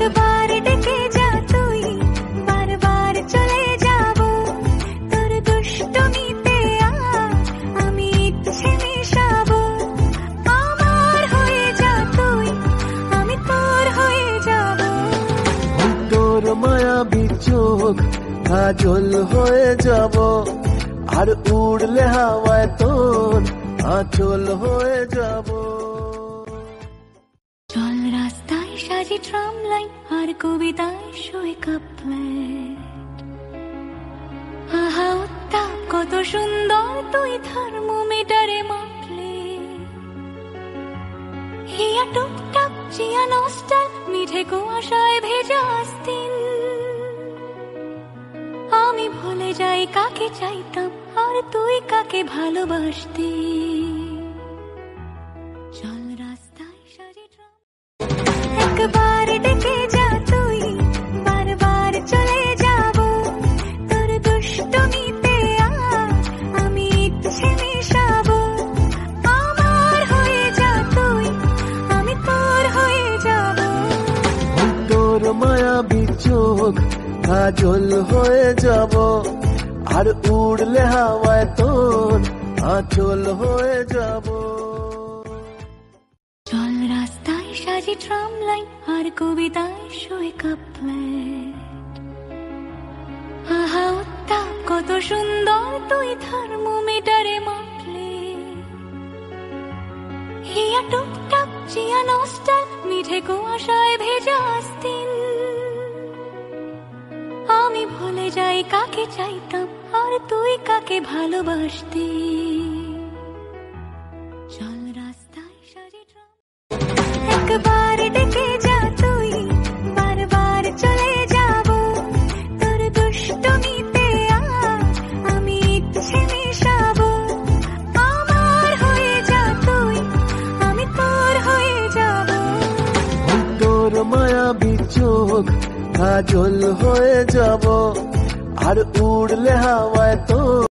একবার ডেকে যা তুই, বারবার চলে যাব তোর দুষ্টমিতে, আমি ইচ্ছে মেশাবো। আমার হয়ে যা তুই, আমি তোর হয়ে যাব। তোর মায়াবী চোখ কাজল হয়ে যাব, আর উড়লে হাওয়ায় তোর আঁচল হয়ে যাব। চল রাস্তায় সাজি ট্রাম লাইন, আর কবিতায় শোয়ে কাপলেট। আহা উত্তাপ কত সুন্দর তুই থার্মোমিটারে মাপলে। হিয়া টুকটাক চিয়া নস্টাল মিঠে কুয়াশায় ভেজা আস্তিন। আমি ভুলে যাই কাকে চাইতাম, আর তুই কাকে ভালোবাসতি। চল রাস্তায় সাজি ট্রাম। একবার ডেকে যা তুই, বারবার চলে যাব তোর দুষ্টমিতে, আমি ইচ্ছে মেশাবো। আমার হয়ে যা তুই, আমি তোর হয়ে যাব। তোর মায়াবী চোখ কাজল হয়ে যাব, আর উড়লে হাওয়ায় তোর আঁচল হয়ে যাব। চল রাস্তায় সাজি ট্রাম লাইন, আর কবিতায় শোয়ে কাপলেট। আহা উত্তাপ কত সুন্দর তুই থার্মোমিটারে মাপলে। হিয়া টুকটাক চিয়া নস্টাল মিঠে কুয়াশায় ভেজা আস্তিন। আমি ভুলে যাই কাকে চাইতাম, আর তুই কাকে ভালোবাসতি। চল রাস্তায় সাজি ট্রাম। একবার ডেকে যা তুই, বারবার চলে যাব তোর দুষ্টমিতে, আমি ইচ্ছে মেশাবো। আমার হয়ে যা তুই, আমি তোর হয়ে যাব। তোর মায়াবী চোখ কাজল হয়ে যাব, আর উড়লে হাওয়ায় তোর